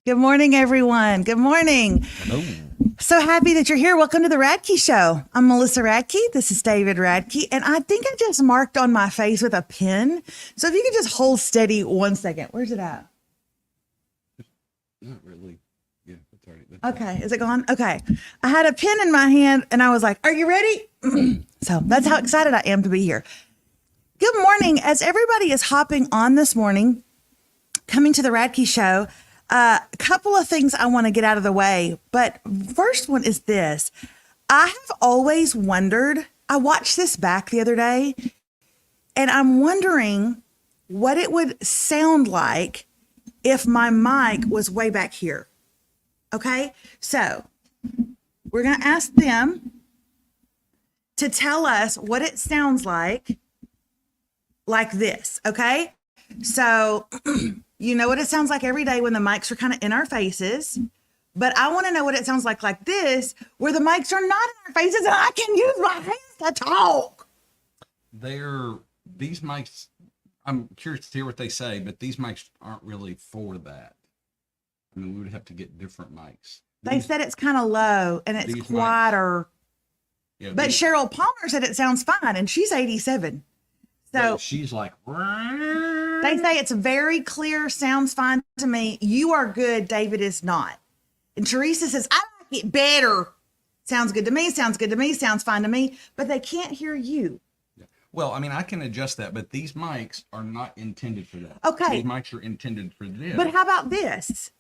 Good morning, everyone. Good morning. Hello. So happy that you're here. Welcome to the Radke Show. I'm Melissa Radke. This is David Radke. And I think I just marked on my face with a pen. So if you could just hold steady 1 second. Where's it at? Not really. Yeah, it's already. Okay. Is it gone? Okay. I had a pen in my hand and I was like, are you ready? So that's how excited I am to be here. Good morning. As everybody is hopping on this morning, coming to the Radke Show, a couple of things I want to get out of the way. But first one is this. I have always wondered, I watched this back the other day, and I'm wondering what it would sound like if my mic was way back here. Okay? So we're going to ask them to tell us what it sounds like this. Okay? So you know what it sounds like every day when the mics are kind of in our faces, but I want to know what it sounds like this, where the mics are not in our faces and I can use my hands to talk. These mics, I'm curious to hear what they say, but these mics aren't really for that. I mean, we would have to get different mics. They said it's kind of low and it's quieter, but Cheryl Palmer said it sounds fine and she's 87. So she's like, they say it's very clear, sounds fine to me. You are good, David is not. And Teresa says, I like it better. Sounds good to me, sounds good to me, sounds fine to me, but they can't hear you. well, I mean, I can adjust that, but these mics are not intended for that. Okay. These mics are intended for this. But how about this?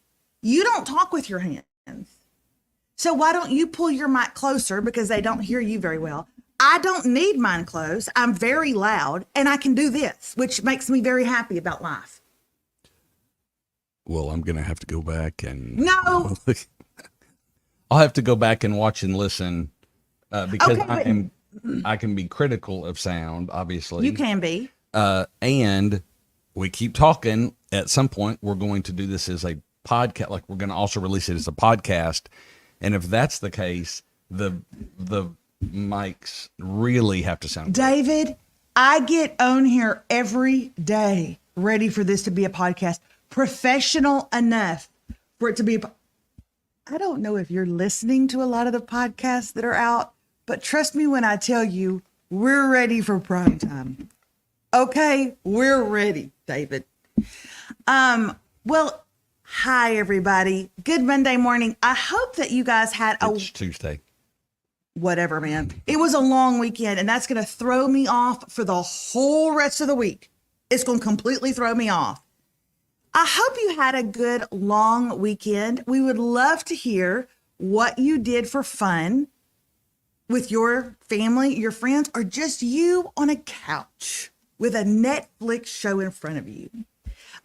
You don't talk with your hands. So why don't you pull your mic closer because they don't hear you very well? I don't need mine close. I'm very loud and I can do this, which makes me very happy about life. Well, I'm going to have to go back and... No. I'll have to go back and watch and listen because Okay, I can be critical of sound, obviously. You can be. And we keep talking. At some point, we're going to do this as a podcast. Like, we're going to also release it as a podcast. And if that's the case, the mics really have to sound great. David, I get on here every day ready for this to be a podcast, professional enough for it to be I don't know if you're listening to a lot of the podcasts that are out, but trust me when I tell you, we're ready for prime time. Okay, we're ready, David. Well, hi everybody. Good Monday morning. I hope that you guys had It's Tuesday. Whatever, man. It was a long weekend, and that's going to throw me off for the whole rest of the week. It's going to completely throw me off. I hope you had a good long weekend. We would love to hear what you did for fun with your family, your friends, or just you on a couch with a Netflix show in front of you.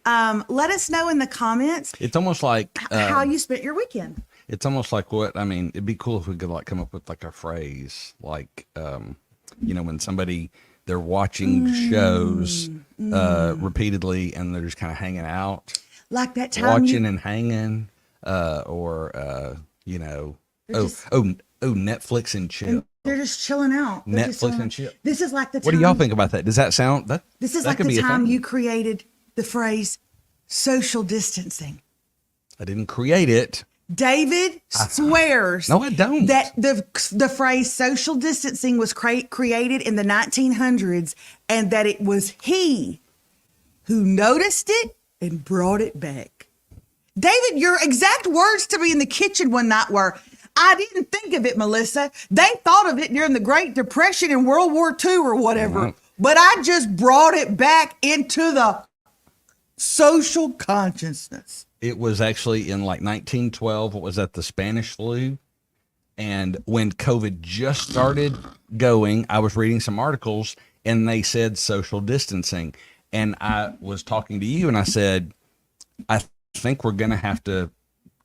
Let us know in the comments. It's almost like how you spent your weekend. It's almost like it'd be cool if we could like come up with like a phrase, like, when they're watching shows repeatedly and they're just kind of hanging out. Like that time watching and hanging, Netflix and chill. And they're just chilling out. Netflix and chill. This is like the time. What do y'all think about that? Does that sound that? This is like the time you created the phrase social distancing. I didn't create it. David swears no, I don't. that the phrase social distancing was created in the 1900s and that it was he who noticed it and brought it back. David, your exact words to me in the kitchen one night were, I didn't think of it, Melissa. They thought of it during the Great Depression in World War II or whatever, but I just brought it back into the social consciousness. It was actually in like 1912. What was that? The Spanish flu. And when COVID just started going, I was reading some articles and they said social distancing. And I was talking to you and I said, I think we're going to have to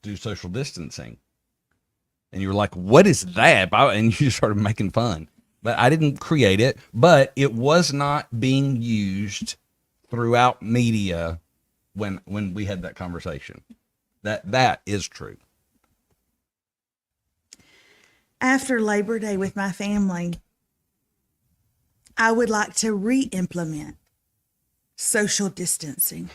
do social distancing. And you were like, what is that? And you just started making fun. But I didn't create it, but it was not being used throughout media when we had that conversation. That is true. After Labor Day with my family, I would like to re-implement social distancing.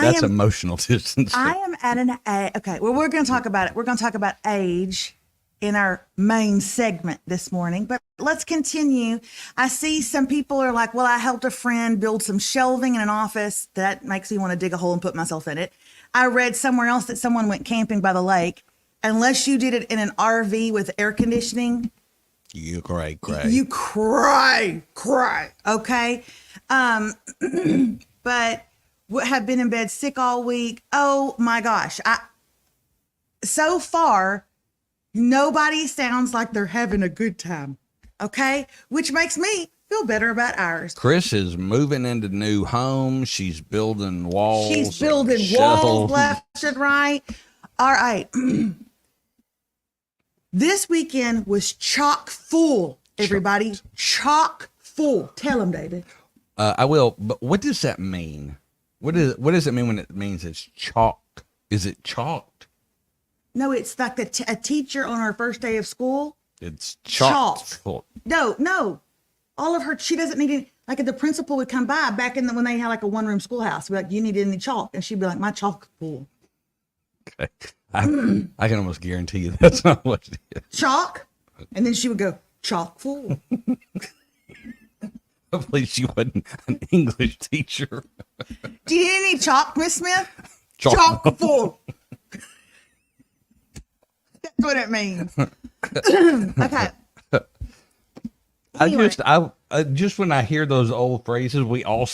That's emotional distancing. I am at an age. Okay, well, we're going to talk about it. We're going to talk about age in our main segment this morning, but let's continue. I see some people are like, well, I helped a friend build some shelving in an office. That makes me want to dig a hole and put myself in it. I read somewhere else that someone went camping by the lake. Unless you did it in an RV with air conditioning, you cry. You cry. Okay. But have been in bed sick all week. Oh my gosh. So far, nobody sounds like they're having a good time. Okay. Which makes me feel better about ours. Chris is moving into new homes. She's building walls. She's building walls left and right. All right. This weekend was chock full, everybody. Chock full. Tell them, David. I will, but what does that mean? What does it mean when it means it's chalk? Is it chalked? No, it's like a teacher on her first day of school. It's chalked full. No. All of her, she doesn't need any, like the principal would come by back when they had like a one-room schoolhouse. Be like, you need any chalk? And she'd be like, my chalk full. Okay. I can almost guarantee you that's not what it is. Chalk? And then she would go, chalk full. Hopefully she wasn't an English teacher. Do you need any chalk, Miss Smith? Chalk full. That's what it means. Okay. Anyway. I just when I hear those old phrases we all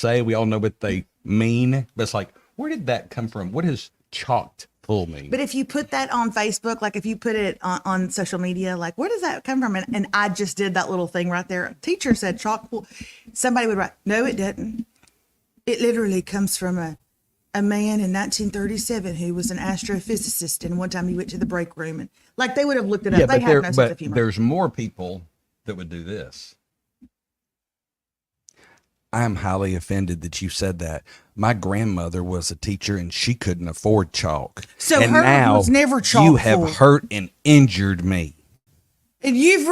know what they mean, but it's like, where did that come from? What does chalked full mean? But if you put that on Facebook, like if you put it on social media, like where does that come from? And I just did that little thing right there. Teacher said chalk full. Somebody would write, no, it doesn't. It literally comes from a man in 1937 who was an astrophysicist, and one time he went to the break room, and like they would have looked it up. Yeah, they have no sense of humor. There's more people that would do this. I am highly offended that you said that. My grandmother was a teacher and she couldn't afford chalk. So and her now was never chalk. You have hurt and injured me. And you've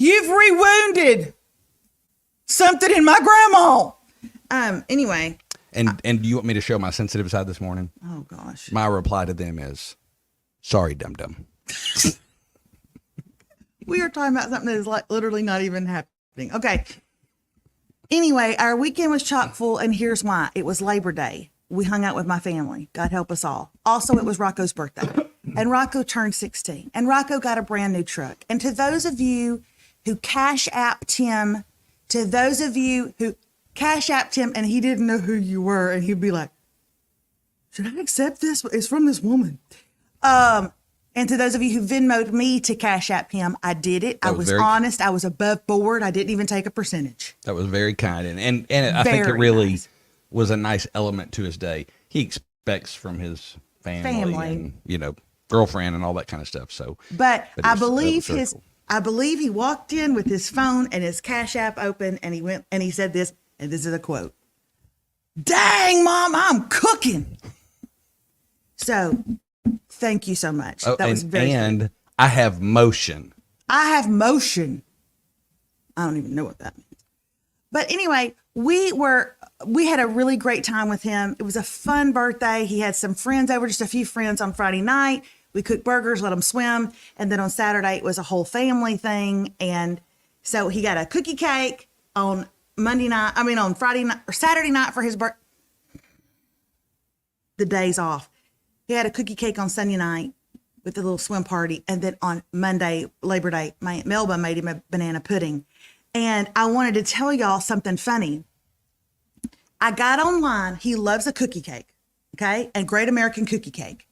rewounded something in my grandma. Anyway. And do you want me to show my sensitive side this morning? Oh gosh. My reply to them is, sorry, dum-dum. We are talking about something that is like literally not even happening. Okay. Anyway, our weekend was chock full, and here's why. It was Labor Day. We hung out with my family. God help us all. Also, it was Rocco's birthday, and Rocco turned 16, and Rocco got a brand new truck. And to those of you who Cash Apped him, and he didn't know who you were, and he'd be like, should I accept this? It's from this woman. And to those of you who Venmo'd me to Cash App him, I did it. I was honest. I was above board. I didn't even take a percentage. That was very kind. And I think it really was a nice element to his day. He expects from his family. And, girlfriend and all that kind of stuff. So, but I believe he walked in with his phone and his Cash App open, and he went and he said this, and this is a quote. Dang, Mom, I'm cooking. So thank you so much. That was very and I have motion. I don't even know what that means. But anyway, we had a really great time with him. It was a fun birthday. He had some friends over, just a few friends on Friday night. We cooked burgers, let them swim. And then on Saturday, it was a whole family thing. And so he got a cookie cake on Friday night or Saturday night for his birthday. The days off. He had a cookie cake on Sunday night with the little swim party. And then on Monday, Labor Day, my Aunt Melba made him a banana pudding. And I wanted to tell y'all something funny. I got online. He loves a cookie cake, okay? And Great American Cookie Cake.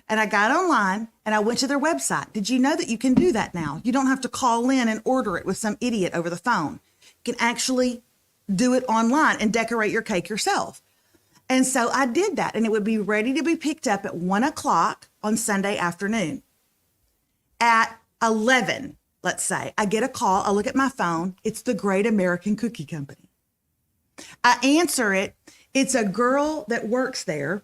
And I got online and I went to their website. Did you know that you can do that now? You don't have to call in and order it with some idiot over the phone. You can actually do it online and decorate your cake yourself. And so I did that, and it would be ready to be picked up at 1:00 on Sunday afternoon. At 11, let's say, I get a call. I look at my phone. It's the Great American Cookie Company. I answer it. It's a girl that works there.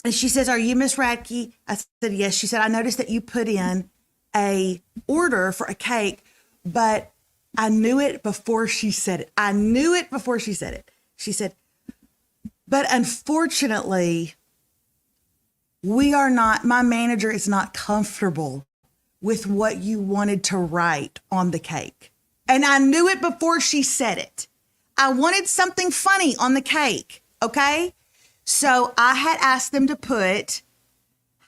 And she says, are you Miss Radke? I said, yes. She said, I noticed that you put in a order for a cake, but I knew it before she said it. She said, But unfortunately, my manager is not comfortable with what you wanted to write on the cake. And I knew it before she said it. I wanted something funny on the cake, okay? So I had asked them to put,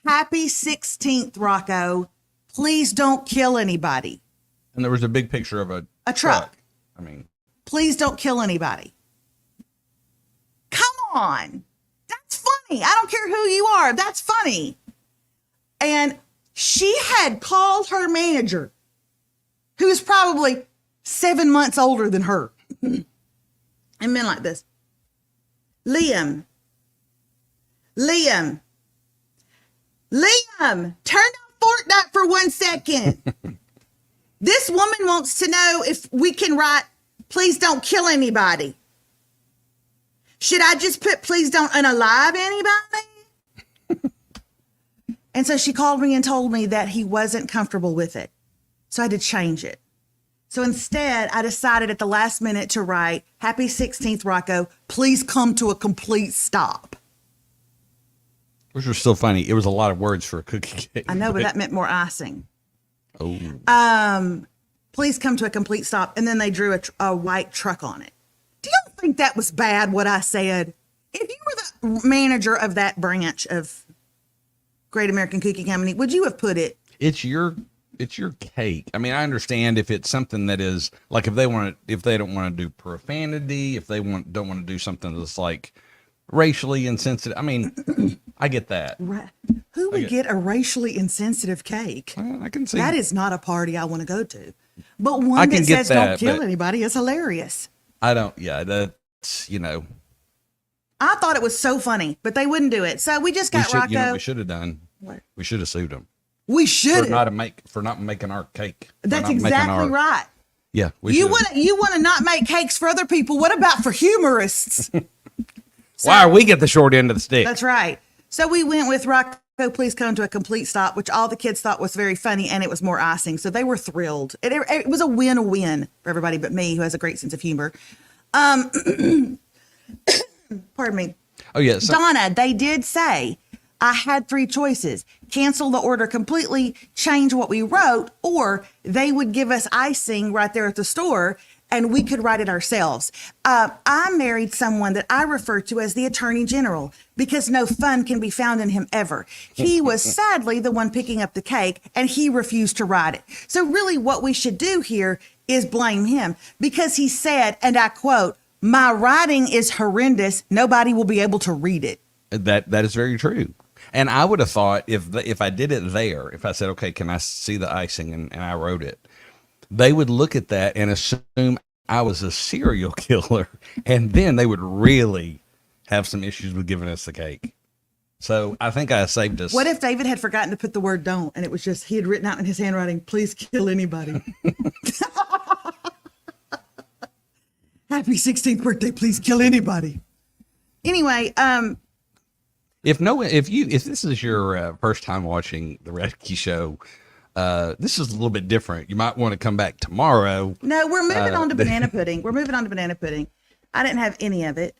"Happy 16th, Rocco. Please don't kill anybody." And there was a big picture of a truck. I mean, "Please don't kill anybody." Come on. That's funny. I don't care who you are. That's funny. And she had called her manager, who's probably 7 months older than her, and been like this. Liam, turn off Fortnite for 1 second. This woman wants to know if we can write, "Please don't kill anybody." Should I just put, "Please don't unalive anybody"? And so she called me and told me that he wasn't comfortable with it. So I had to change it. So instead, I decided at the last minute to write, "Happy 16th, Rocco. Please come to a complete stop." which was still funny. It was a lot of words for a cookie cake. I know, but that meant more icing. Oh. Please come to a complete stop. And then they drew a white truck on it. Do you think that was bad, what I said? If you were the manager of that branch of Great American Cookie Company, would you have put it? It's your cake. I mean, I understand if it's something that is like, if they don't want to do profanity, if they don't want to do something that's like racially insensitive. I mean, I get that. Who would get a racially insensitive cake? I can see that is not a party I want to go to. But one that says don't kill anybody is hilarious. I don't. Yeah, that's, you know. I thought it was so funny, but they wouldn't do it. So we just got Rocco. You know what we should have done? What? We should have sued them. We should for not making our cake. That's exactly right. Yeah, you want to not make cakes for other people. What about for humorists? Why we get the short end of the stick? That's right. So we went with Rocco, please come to a complete stop, which all the kids thought was very funny, and it was more icing. So they were thrilled. It was a win-win for everybody but me, who has a great sense of humor. Pardon me. Oh, yes. Yeah, Donna, they did say I had 3 choices: cancel the order completely, change what we wrote, or they would give us icing right there at the store and we could write it ourselves. I married someone that I refer to as the Attorney General because no fun can be found in him ever. He was sadly the one picking up the cake and he refused to write it. So really what we should do here is blame him because he said, and I quote, "My writing is horrendous. Nobody will be able to read it." That is very true. And I would have thought if I did it there, if I said, okay, can I see the icing and I wrote it, they would look at that and assume I was a serial killer. And then they would really have some issues with giving us the cake. So I think I saved us. What if David had forgotten to put the word "don't" and it was just, he had written out in his handwriting, "Please kill anybody." Happy 16th birthday, please kill anybody. Anyway, if this is your first time watching the Radke Show, this is a little bit different. You might want to come back tomorrow. No, we're moving on to banana pudding. We're moving on to banana pudding. I didn't have any of it.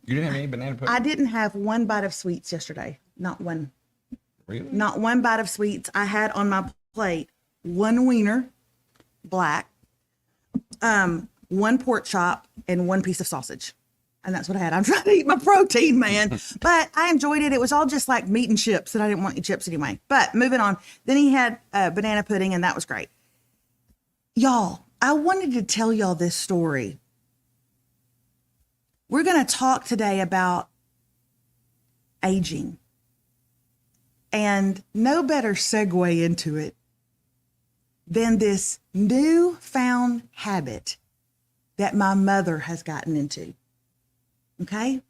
You didn't have any banana pudding? I didn't have one bite of sweets yesterday. Not one. Really? Not one bite of sweets. I had on my plate 1 wiener, black, 1 pork chop, and 1 piece of sausage. And that's what I had. I'm trying to eat my protein, man. But I enjoyed it. It was all just like meat and chips, and I didn't want any chips anyway. But moving on. Then he had banana pudding, and that was great. Y'all, I wanted to tell y'all this story. We're going to talk today about aging. And no better segue into it than this newfound habit that my mother has gotten into. Okay?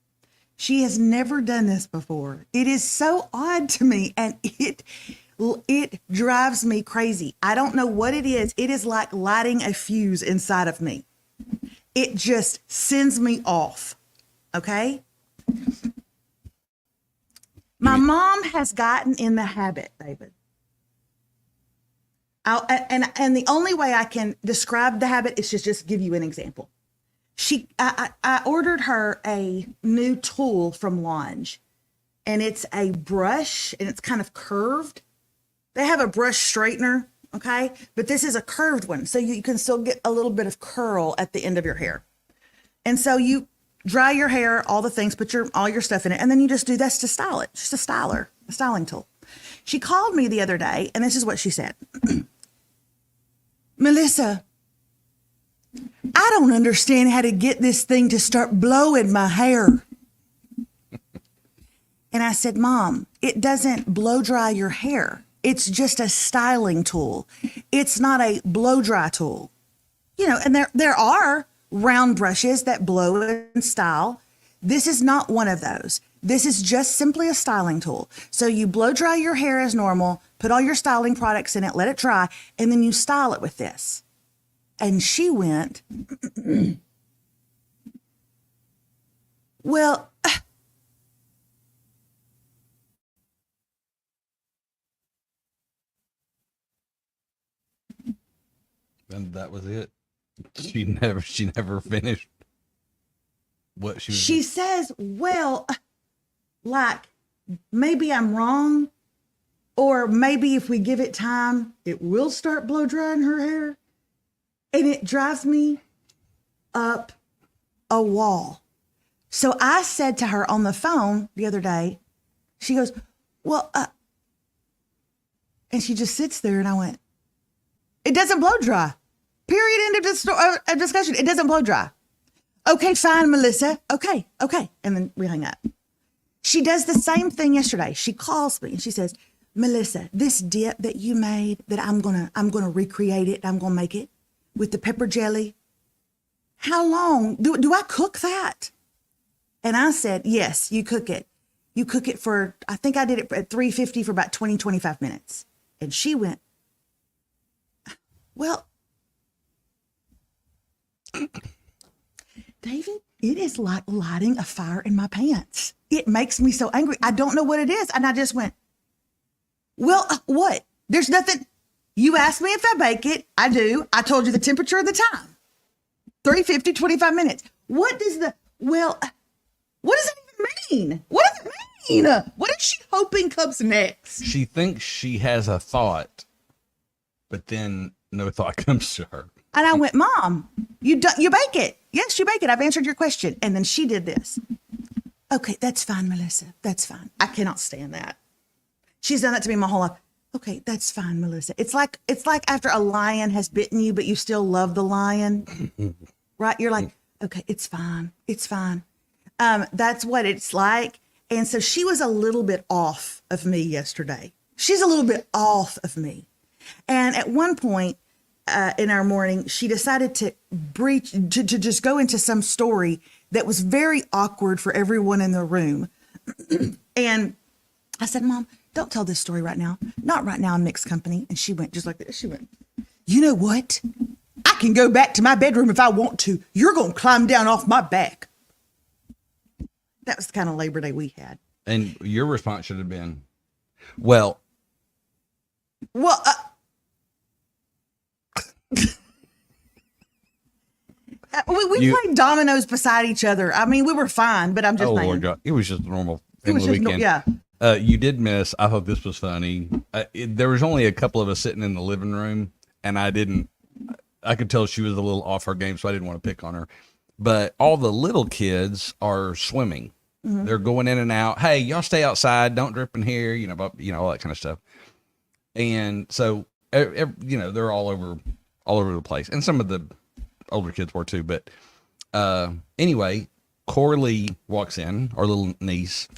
She has never done this before. It is so odd to me, and it drives me crazy. I don't know what it is. It is like lighting a fuse inside of me. It just sends me off. Okay? My mom has gotten in the habit, David. And the only way I can describe the habit is to just give you an example. I ordered her a new tool from Lange, and it's a brush, and it's kind of curved. They have a brush straightener, okay? But this is a curved one, so you can still get a little bit of curl at the end of your hair. And so you dry your hair, all the things, put all your stuff in it, and then you just do this to style it. Just a styling tool. She called me the other day, and this is what she said. Melissa, I don't understand how to get this thing to start blowing my hair. And I said, Mom, it doesn't blow dry your hair. It's just a styling tool. It's not a blow dry tool. You know, and there are round brushes that blow and style. This is not one of those. This is just simply a styling tool. So you blow dry your hair as normal, put all your styling products in it, let it dry, and then you style it with this. And she went, well, and that was it. She never finished what she was. She says, well, like, maybe I'm wrong, or maybe if we give it time, it will start blow drying her hair. And it drives me up a wall. So I said to her on the phone the other day, she goes, well, and she just sits there, and I went, it doesn't blow dry. Period. End of discussion. It doesn't blow dry. Okay, fine, Melissa. Okay. And then we hung up. She does the same thing yesterday. She calls me and she says, Melissa, this dip that you made, that I'm gonna recreate it. I'm gonna make it with the pepper jelly. How long do I cook that? And I said, yes, you cook it. You cook it for, I think I did it at 350 for about 20, 25 minutes. And she went, well, David, it is like lighting a fire in my pants. It makes me so angry. I don't know what it is. And I just went, well, what? There's nothing. You asked me if I bake it. I do. I told you the temperature of the time. 350, 25 minutes. What does it even mean? What does it mean? What is she hoping comes next? She thinks she has a thought, but then no thought comes to her. And I went, Mom, you bake it. Yes, you bake it. I've answered your question. And then she did this. Okay, that's fine, Melissa. That's fine. I cannot stand that. She's done that to me my whole life. Okay, that's fine, Melissa. It's like after a lion has bitten you, but you still love the lion, right? You're like, okay, it's fine. It's fine. That's what it's like. And so she was a little bit off of me yesterday. She's a little bit off of me. And at one point in our morning, she decided to just go into some story that was very awkward for everyone in the room. And I said, Mom, don't tell this story right now. Not right now in mixed company. And she went just like this. She went, you know what? I can go back to my bedroom if I want to. You're going to climb down off my back. That was the kind of Labor Day we had. And your response should have been, well, we played dominoes beside each other. I mean, we were fine, but I'm just saying. Lord God. It was just a normal thing It was of the just, weekend. yeah. You did miss, I thought this was funny. There was only a couple of us sitting in the living room, and I could tell she was a little off her game, so I didn't want to pick on her. But all the little kids are swimming. Mm-hmm. They're going in and out. Hey, y'all stay outside. Don't drip in here, all that kind of stuff. And so, they're all over the place. And some of the older kids were too. But anyway, Corley walks in, our little niece.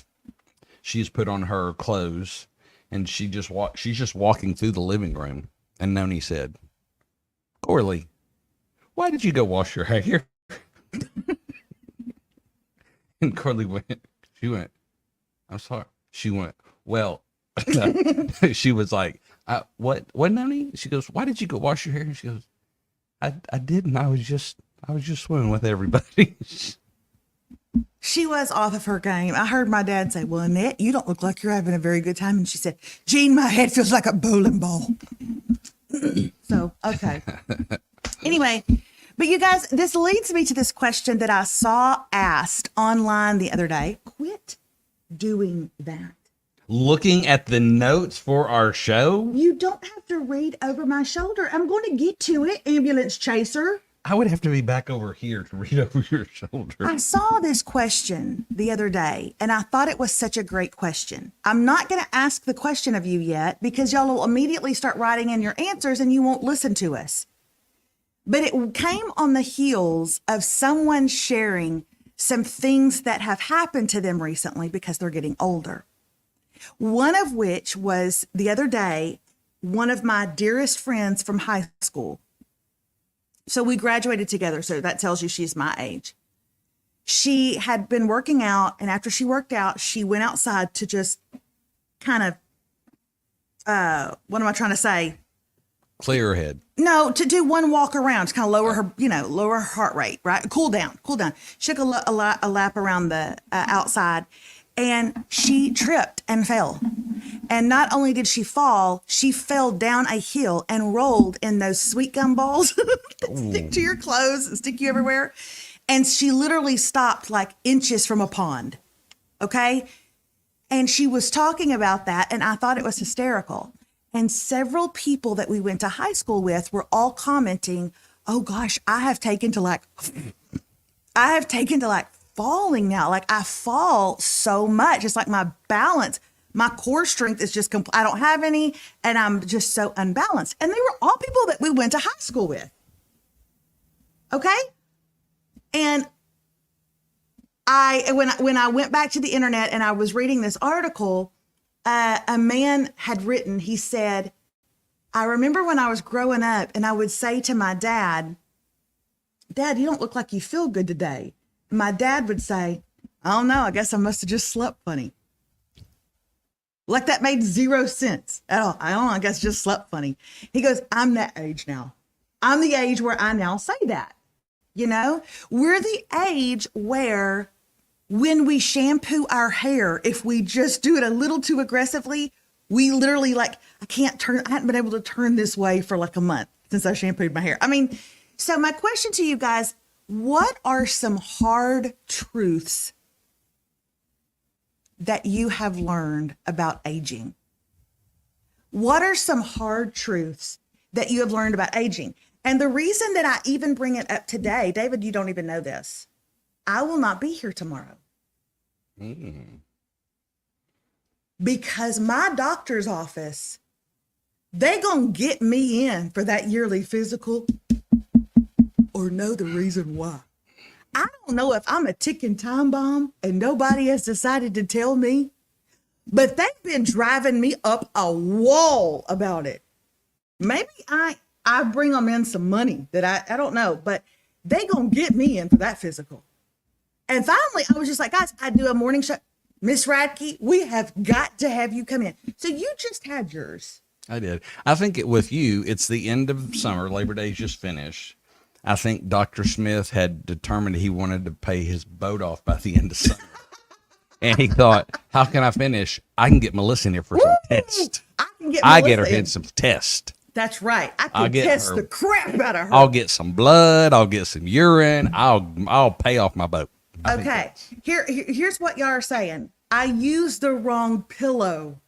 She's put on her clothes, and she's just walking through the living room. And Noni said, Corley, why did you go wash your hair? And Corley she went, I'm sorry. She went, well, she was like, what, Noni? She goes, why did you go wash your hair? And she goes, I didn't. I was just swimming with everybody. She was off of her game. I heard my dad say, well, Annette, you don't look like you're having a very good time. And she said, Gene, my head feels like a bowling ball. So, okay. Anyway, But you guys, this leads me to this question that I saw asked online the other day. Quit doing that. Looking at the notes for our show, You don't have to read over my shoulder. I'm going to get to it, ambulance chaser. I would have to be back over here to read over your shoulder. I saw this question the other day, and I thought it was such a great question. I'm not going to ask the question of you yet because y'all will immediately start writing in your answers and you won't listen to us. But it came on the heels of someone sharing some things that have happened to them recently because they're getting older. One of which was the other day, one of my dearest friends from high school. So we graduated together. So that tells you she's my age. She had been working out. And after she worked out, she went outside to just kind of, what am I trying to say? Clear her head. No, to do one walk around, to kind of lower her, lower her heart rate, right? Cool down. She took a lap around the outside, and she tripped and fell. And not only did she fall, she fell down a hill and rolled in those sweet gum balls that stick to your clothes and stick you everywhere. And she literally stopped like inches from a pond. Okay. And she was talking about that, and I thought it was hysterical. And several people that we went to high school with were all commenting, oh gosh, I have taken to like falling now. Like I fall so much. It's like my balance, my core strength is just, I don't have any, and I'm just so unbalanced. And they were all people that we went to high school with. Okay. And when I went back to the internet and I was reading this article, a man had written, he said, I remember when I was growing up and I would say to my dad, Dad, you don't look like you feel good today. And my dad would say, I don't know. I guess I must have just slept funny. Like that made zero sense at all. I don't know. I guess just slept funny. He goes, I'm that age now. I'm the age where I now say that. We're the age where when we shampoo our hair, if we just do it a little too aggressively, we literally I hadn't been able to turn this way for like a month since I shampooed my hair. So my question to you guys, what are some hard truths that you have learned about aging? What are some hard truths that you have learned about aging? And the reason that I even bring it up today, David, you don't even know this. I will not be here tomorrow. Because my doctor's office, they gonna get me in for that yearly physical or know the reason why. I don't know if I'm a ticking time bomb and nobody has decided to tell me, but they've been driving me up a wall about it. Maybe I bring them in some money that I don't know, but they gonna get me in for that physical. And finally, I was just like, guys, I do a morning show. Miss Radke, we have got to have you come in. So you just had yours. I did. I think with you, it's the end of summer. Labor Day's just finished. I think Dr. Smith had determined he wanted to pay his boat off by the end of summer. And he thought, how can I finish? I can get Melissa in here for some tests. I get her in some tests. That's right. I can test the crap out of her. I'll get some blood. I'll get some urine. I'll pay off my boat. Okay. Here's what y'all are saying. I used the wrong pillow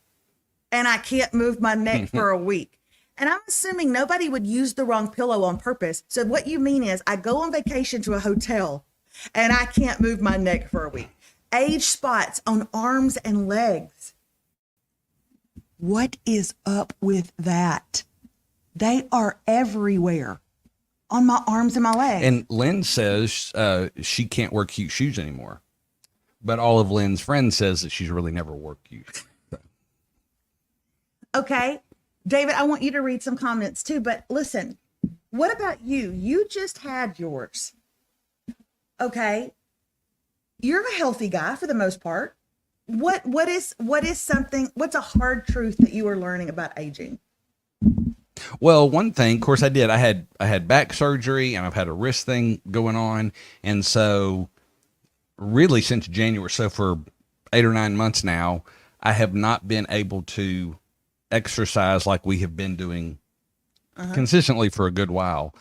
and I can't move my neck for a week. And I'm assuming nobody would use the wrong pillow on purpose. So what you mean is I go on vacation to a hotel and I can't move my neck for a week. Age spots on arms and legs. What is up with that? They are everywhere on my arms and my legs. And Lynn says she can't wear cute shoes anymore. But all of Lynn's friends says that she's really never wore cute. So. Okay. David, I want you to read some comments too, but listen, what about you? You just had yours. Okay. You're a healthy guy for the most part. What's a hard truth that you are learning about aging? Well, one thing, of course I did. I had back surgery and I've had a wrist thing going on. And so really since January, so for 8 or 9 months now, I have not been able to exercise like we have been doing consistently for a good while.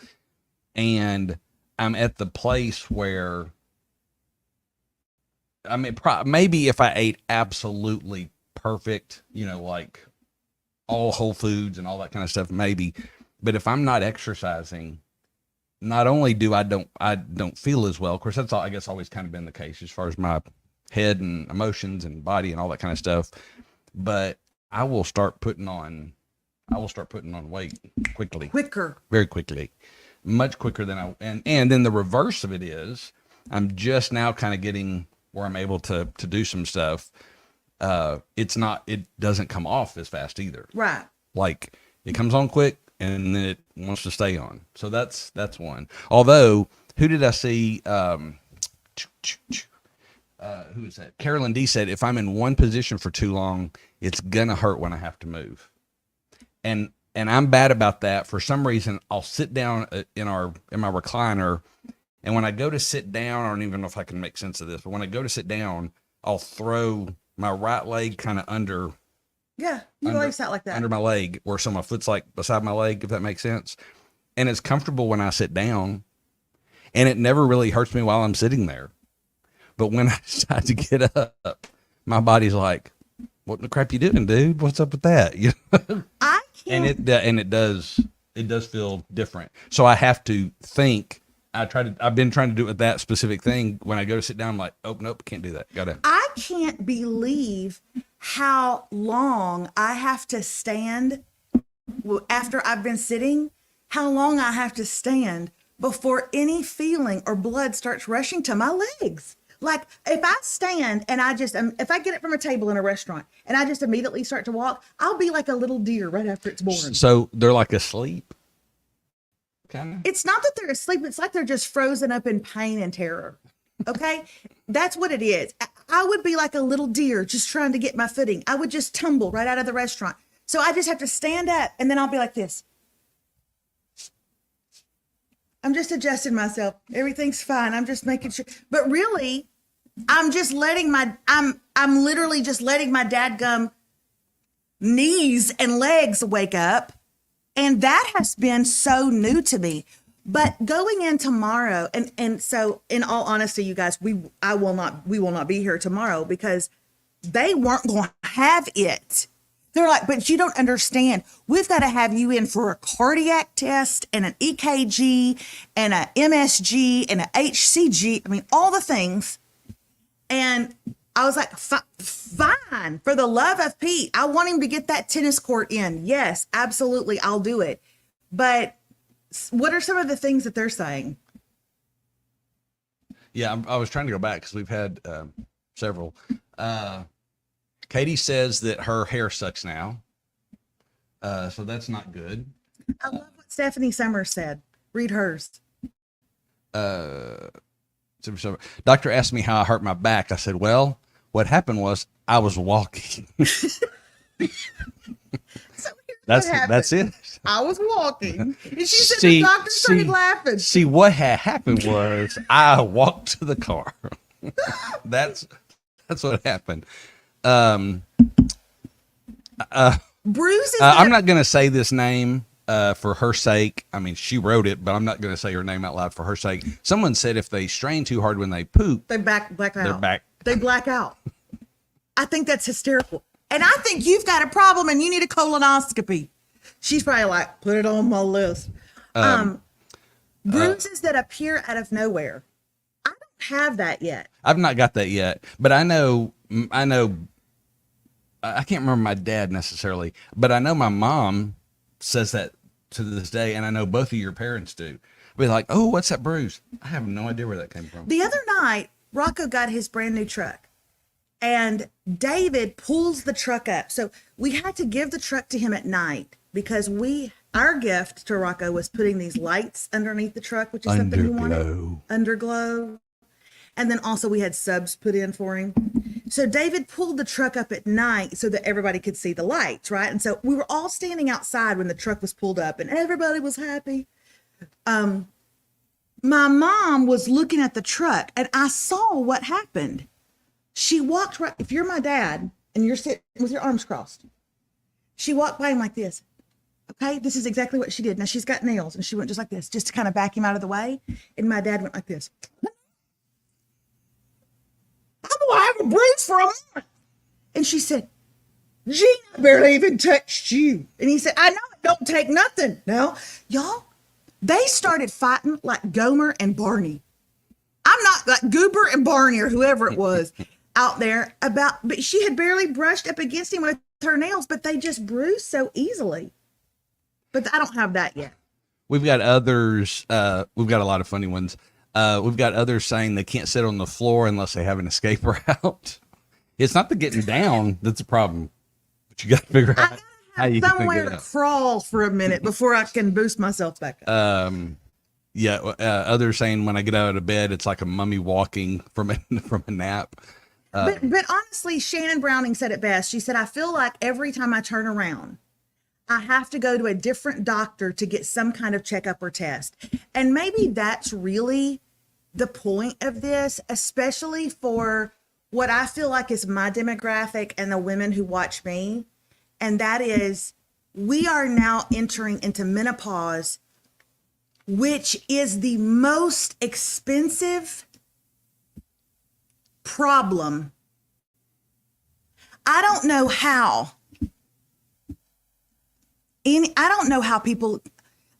And I'm at the place where, I mean, maybe if I ate absolutely perfect, like all whole foods and all that kind of stuff, maybe. But if I'm not exercising, not only do I don't feel as well. Of course, that's all, I guess, always kind of been the case as far as my head and emotions and body and all that kind of stuff. But I will start putting on weight very quickly, much quicker than and then the reverse of it is I'm just now kind of getting where I'm able to do some stuff. It doesn't come off as fast either. Right. Like it comes on quick and then it wants to stay on. So that's one. Although, who did I see? Who is that? Carolyn D said, if I'm in one position for too long, it's gonna hurt when I have to move. And I'm bad about that. For some reason, I'll sit down in my recliner, and when I go to sit down, I don't even know if I can make sense of this, but when I go to sit down, I'll throw my right leg kind of under. Yeah, you always sat like that. Under my leg, where so my foot's like beside my leg, if that makes sense. And it's comfortable when I sit down, and it never really hurts me while I'm sitting there. But when I decide to get up, my body's like, what the crap you doing, dude? What's up with that? I can't. And it does feel different. So I have to think. I've been trying to do it with that specific thing. When I go to sit down, I'm like, oh, nope, can't do that. I can't believe how long I have to stand after I've been sitting, how long I have to stand before any feeling or blood starts rushing to my legs. Like if I stand and if I get it from a table in a restaurant and I just immediately start to walk, I'll be like a little deer right after it's born. So they're like asleep? Kind of? It's not that they're asleep. It's like they're just frozen up in pain and terror. Okay. That's what it is. I would be like a little deer just trying to get my footing. I would just tumble right out of the restaurant. So I just have to stand up and then I'll be like this. I'm just adjusting myself. Everything's fine. I'm just making sure. But really, I'm literally just letting my dadgum knees and legs wake up. And that has been so new to me. But going in tomorrow, and so in all honesty, you guys, we will not be here tomorrow because they weren't going to have it. They're like, but you don't understand. We've got to have you in for a cardiac test and an EKG and a MSG and a HCG. I mean, all the things. And I was like, fine, for the love of Pete. I want him to get that tennis court in. Yes, absolutely. I'll do it. But what are some of the things that they're saying? Yeah, I was trying to go back because we've had several. Katie says that her hair sucks now. So that's not good. I love what Stephanie Summers said. Read hers. Doctor asked me how I hurt my back. I said, well, what happened was I was walking. So that's it. I was walking. And she said the doctor started laughing. See, what had happened was I walked to the car. That's what happened. Bruises. I'm not going to say this name for her sake. I mean, she wrote it, but I'm not going to say her name out loud for her sake. Someone said if they strain too hard when they poop, they black out. They're back. They black out. I think that's hysterical. And I think you've got a problem and you need a colonoscopy. She's probably like, put it on my list. Bruises that appear out of nowhere. I don't have that yet. I've not got that yet, but I know, I can't remember my dad necessarily, but I know my mom says that to this day. And I know both of your parents do. Be like, oh, what's that bruise? I have no idea where that came from. The other night, Rocco got his brand new truck and David pulls the truck up. So we had to give the truck to him at night because our gift to Rocco was putting these lights underneath the truck, which is something he wanted. Underglow. And then also we had subs put in for him. So David pulled the truck up at night so that everybody could see the lights, right? And so we were all standing outside when the truck was pulled up and everybody was happy. My mom was looking at the truck and I saw what happened. She walked right, if you're my dad and you're sitting with your arms crossed, she walked by him like this. Okay, this is exactly what she did. Now she's got nails, and she went just like this, just to kind of back him out of the way. And my dad went like this. I'm gonna have a bruise for a month. And she said, Gene, I barely even touched you. And he said, I know it don't take nothing. Now, y'all, they started fighting like Gomer and Barney. I'm not like Goober and Barney or whoever it was out there but she had barely brushed up against him with her nails, but they just bruised so easily. But I don't have that yet. We've got others. We've got a lot of funny ones. We've got others saying they can't sit on the floor unless they have an escape route. It's not the getting down that's a problem, but you got to figure out how you can somewhere figure it to out. crawl for a minute before I can boost myself back up. Others saying when I get out of bed, it's like a mummy walking from a nap. But honestly, Shannon Browning said it best. She said, I feel like every time I turn around, I have to go to a different doctor to get some kind of checkup or test. And maybe that's really the point of this, especially for what I feel like is my demographic and the women who watch me. And that is, we are now entering into menopause, which is the most expensive problem. I don't know how. I don't know how people,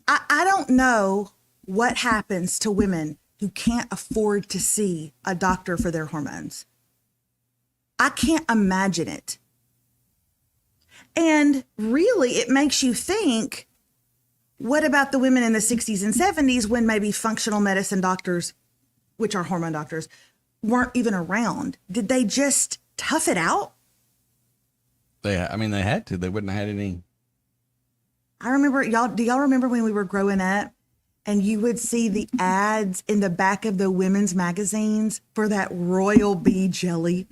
I don't know what happens to women who can't afford to see a doctor for their hormones. I can't imagine it. And really, it makes you think, what about the women in the 60s and 70s when maybe functional medicine doctors, which are hormone doctors, weren't even around? Did they just tough it out? They had to. They wouldn't have had any. I remember, do y'all remember when we were growing up and you would see the ads in the back of the women's magazines for that Royal Bee jelly?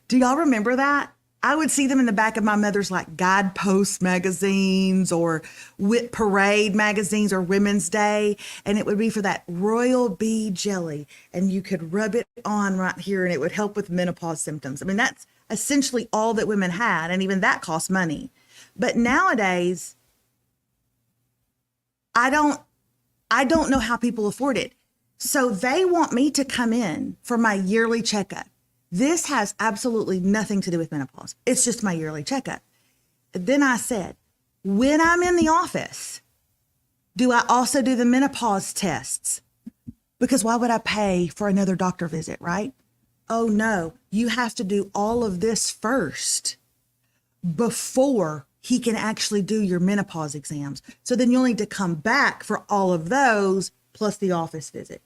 Do y'all remember that? I would see them in the back of my mother's like Guidepost magazines or Wit Parade magazines or Women's Day. And it would be for that Royal Bee jelly. And you could rub it on right here and it would help with menopause symptoms. I mean, that's essentially all that women had. And even that cost money. But nowadays, I don't know how people afford it. So they want me to come in for my yearly checkup. This has absolutely nothing to do with menopause. It's just my yearly checkup. Then I said, when I'm in the office, do I also do the menopause tests? Because why would I pay for another doctor visit, right? Oh no, you have to do all of this first before he can actually do your menopause exams. So then you'll need to come back for all of those plus the office visit.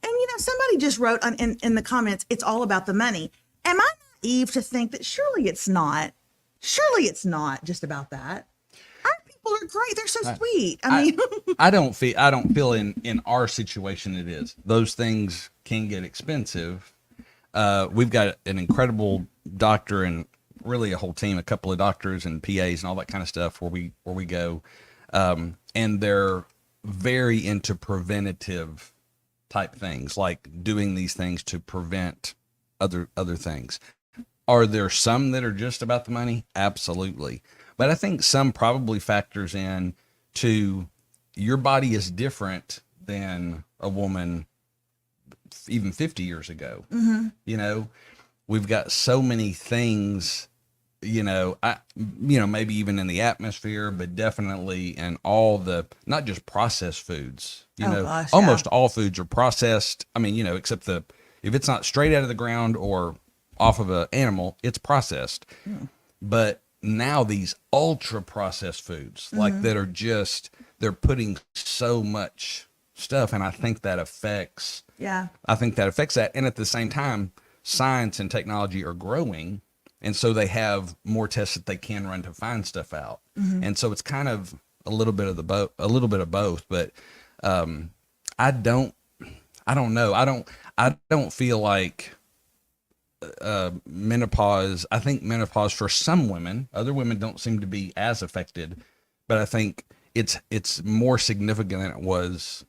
And somebody just wrote in the comments, it's all about the money. Am I naive to think that surely it's not? Surely it's not just about that. Our people are great. They're so sweet. I mean, I don't feel in our situation it is. Those things can get expensive. We've got an incredible doctor and really a whole team, a couple of doctors and PAs and all that kind of stuff where we go. And they're very into preventative type things, like doing these things to prevent other things. Are there some that are just about the money? Absolutely. But I think some probably factors in to your body is different than a woman even 50 years ago. Mm-hmm. We've got so many things, maybe even in the atmosphere, but definitely in all the, not just processed foods, almost all foods are processed. I mean, except if it's not straight out of the ground or off of an animal, it's processed. Yeah. But now these ultra processed foods, like that are just, they're putting so much stuff. And I think that affects that. And at the same time, science and technology are growing. And so they have more tests that they can run to find stuff out. Mm-hmm. And so it's kind of a little bit of both, but I don't know. I don't feel like menopause. I think menopause for some women, other women don't seem to be as affected, but I think it's more significant than it was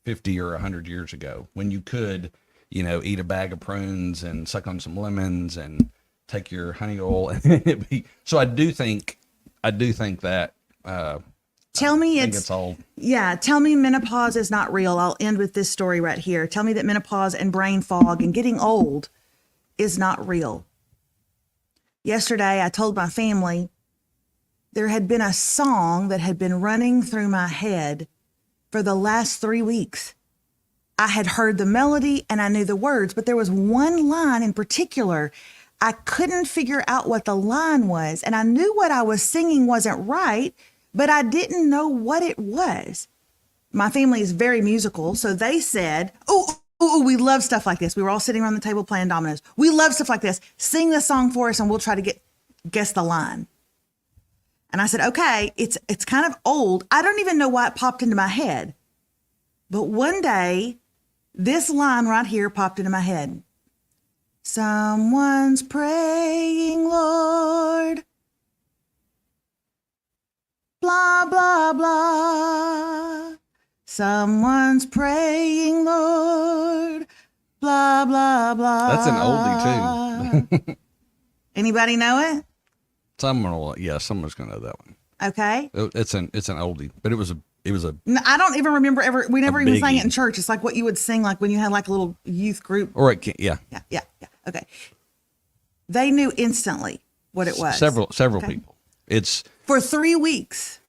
50 or 100 years ago when you could, eat a bag of prunes and suck on some lemons and take your honey oil. So I do think that Tell me I think it's old. Yeah, tell me menopause is not real. I'll end with this story right here. Tell me that menopause and brain fog and getting old is not real. Yesterday, I told my family there had been a song that had been running through my head for the last 3 weeks. I had heard the melody and I knew the words, but there was one line in particular. I couldn't figure out what the line was, and I knew what I was singing wasn't right, but I didn't know what it was. My family is very musical, so they said, oh, we love stuff like this. We were all sitting around the table playing dominoes. We love stuff like this. Sing the song for us and we'll try to guess the line. And I said, okay, it's kind of old. I don't even know why it popped into my head. But one day, this line right here popped into my head. Someone's praying, Lord. Blah, blah, blah. Someone's praying, Lord. Blah, blah, blah. That's an oldie too. Anybody know it? Someone's gonna know that one. Okay. It's an oldie, but it was a. No, I don't even remember we never even sang it in biggie. church. It's like what you would sing like when you had like a little youth group. Or it can, yeah. Yeah. Okay. They knew instantly what it was. Several people. It's For 3 weeks,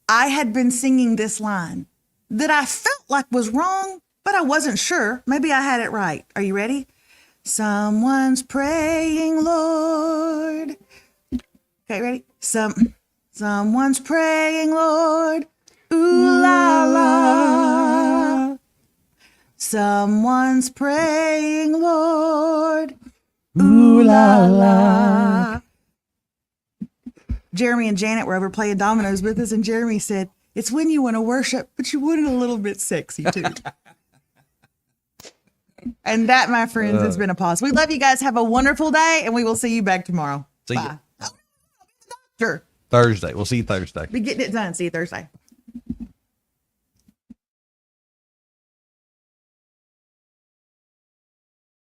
I had been singing this line that I felt like was wrong, but I wasn't sure. Maybe I had it right. Are you ready? Someone's praying, Lord. Okay, ready? Someone's praying, Lord. Ooh la la. Someone's praying, Lord. Ooh la la. Jeremy and Janet were over playing dominoes with us, and Jeremy said, it's when you want to worship, but you want it a little bit sexy too. And that, my friends, has been a pause. We love you guys. Have a wonderful day, and we will see you back tomorrow. See Bye. you Sure. Thursday. We'll see you Thursday. Be getting it done. See you Thursday.